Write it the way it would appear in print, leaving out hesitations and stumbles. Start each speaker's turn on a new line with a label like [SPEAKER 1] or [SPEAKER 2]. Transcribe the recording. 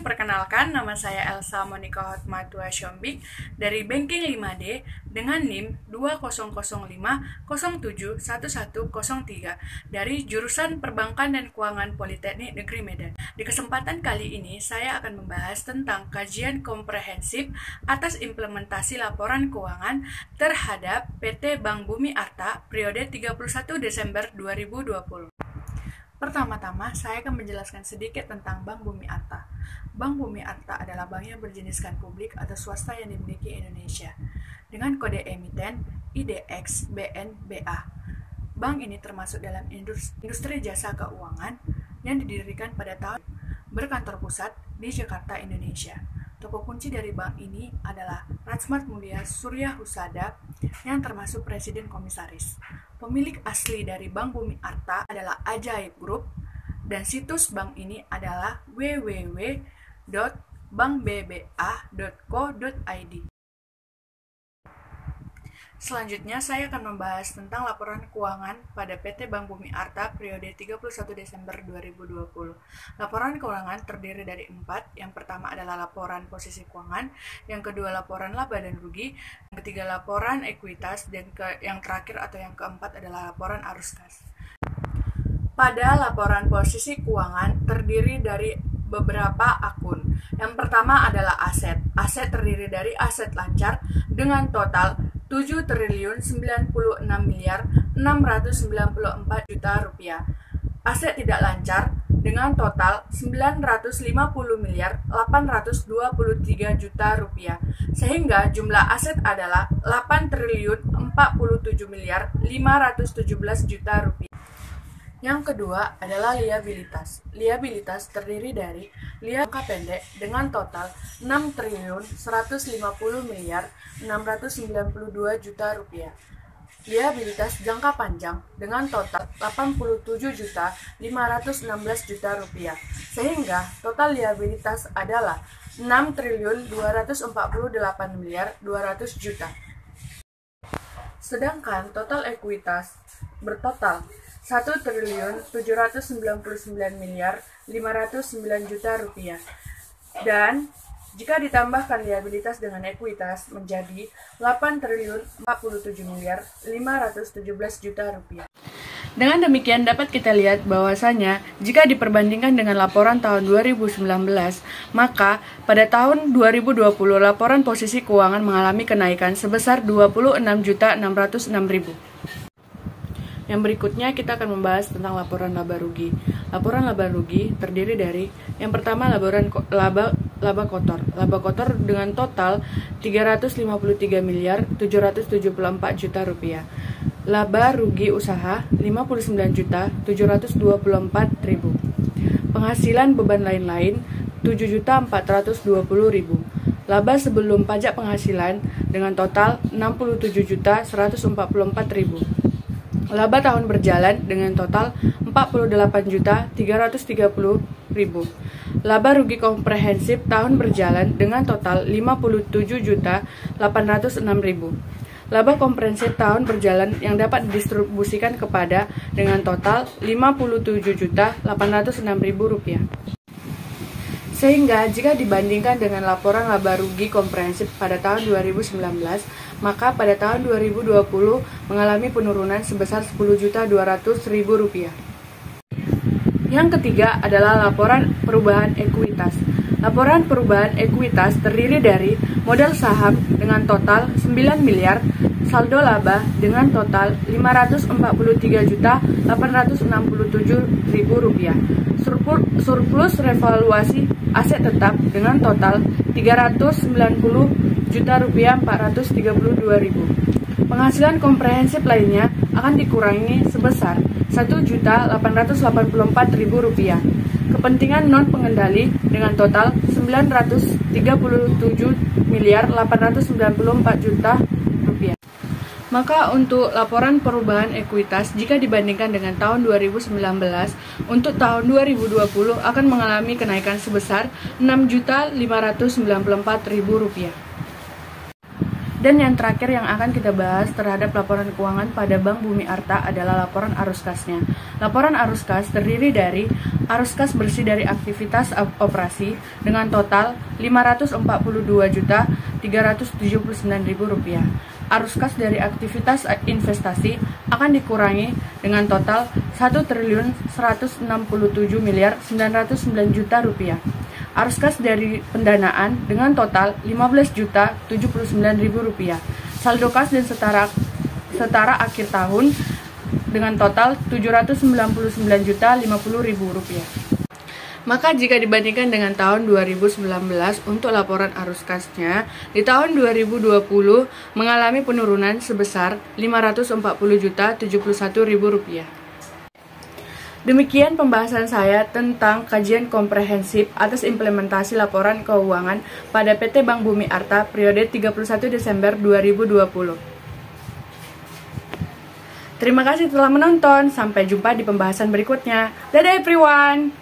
[SPEAKER 1] perkenalkan nama saya Elsa Monica Hotmatua Syombik dari Banking 5D dengan NIM 2005071103 dari jurusan Perbankan dan Keuangan Politeknik Negeri Medan. Di kesempatan kali ini saya akan membahas tentang kajian komprehensif atas implementasi laporan keuangan terhadap PT Bank Bumi Arta periode 31 Desember 2020. Pertama-tama, saya akan menjelaskan sedikit tentang Bank Bumi Arta. Bank Bumi Arta adalah bank yang berjeniskan publik atau swasta yang dimiliki Indonesia, dengan kode emiten IDX BNBA. Bank ini termasuk dalam industri jasa keuangan yang didirikan pada tahun berkantor pusat di Jakarta, Indonesia. Tokoh kunci dari bank ini adalah Rachmat Mulia Surya Husada yang termasuk Presiden Komisaris. Pemilik asli dari Bank Bumi Arta adalah Ajaib Group dan situs bank ini adalah www.bankbba.co.id. Selanjutnya, saya akan membahas tentang laporan keuangan pada PT Bank Bumi Arta periode 31 Desember 2020. Laporan keuangan terdiri dari 4. Yang pertama adalah laporan posisi keuangan, yang kedua laporan laba dan rugi, yang ketiga laporan ekuitas, dan yang terakhir atau yang keempat adalah laporan arus kas. Pada laporan posisi keuangan terdiri dari beberapa akun. Yang pertama adalah aset. Aset terdiri dari aset lancar dengan total 7.096.694 juta rupiah. Aset tidak lancar dengan total 950.823 juta rupiah. Sehingga jumlah aset adalah 8.047.517 juta rupiah. Yang kedua adalah liabilitas. Liabilitas terdiri dari jangka pendek dengan total 6.150.692 juta rupiah. Liabilitas jangka panjang dengan total 87.516 juta rupiah. Sehingga total liabilitas adalah 6.248.200 juta. Sedangkan total ekuitas bertotal 1.799.509 juta rupiah. Dan jika ditambahkan liabilitas dengan ekuitas menjadi 8.047.517 juta rupiah. Dengan demikian dapat kita lihat bahwasanya jika diperbandingkan dengan laporan tahun 2019, maka pada tahun 2020 laporan posisi keuangan mengalami kenaikan sebesar 26.606.000. Yang berikutnya kita akan membahas tentang laporan laba rugi. Laporan laba rugi terdiri dari yang pertama laba kotor. Laba kotor dengan total 353.774 juta rupiah. Laba rugi usaha 59.724.000. Penghasilan beban lain-lain 7.420.000. Laba sebelum pajak penghasilan dengan total 67.144.000. Laba tahun berjalan dengan total 48.330.000. Laba rugi komprehensif tahun berjalan dengan total 57.806.000. Laba komprehensif tahun berjalan yang dapat didistribusikan kepada dengan total 57.806.000 rupiah. Sehingga jika dibandingkan dengan laporan laba rugi komprehensif pada tahun 2019, maka pada tahun 2020 mengalami penurunan sebesar 10.200.000 rupiah. Yang ketiga adalah laporan perubahan ekuitas. Laporan perubahan ekuitas terdiri dari modal saham dengan total 9 miliar, saldo laba dengan total 543.867.000 rupiah, surplus revaluasi aset tetap dengan total 390 juta rupiah 432.000. Penghasilan komprehensif lainnya akan dikurangi sebesar 1.884.000 rupiah. Kepentingan non pengendali dengan total 937.894 juta rupiah. Maka untuk laporan perubahan ekuitas jika dibandingkan dengan tahun 2019, untuk tahun 2020 akan mengalami kenaikan sebesar 6.594.000 rupiah. Dan yang terakhir yang akan kita bahas terhadap laporan keuangan pada Bank Bumi Arta adalah laporan arus kasnya. Laporan arus kas terdiri dari arus kas bersih dari aktivitas operasi dengan total Rp544.379.000. Arus kas dari aktivitas investasi akan dikurangi dengan total Rp1.167.909.000. Arus kas dari pendanaan dengan total Rp15.079.000. Saldo kas dan setara akhir tahun dengan total Rp799.050.000. Maka jika dibandingkan dengan tahun 2019 untuk laporan arus kasnya, di tahun 2020 mengalami penurunan sebesar Rp540.071.000. Demikian pembahasan saya tentang kajian komprehensif atas implementasi laporan keuangan pada PT Bank Bumi Arta periode 31 Desember 2020. Terima kasih telah menonton, sampai jumpa di pembahasan berikutnya. Dadah everyone!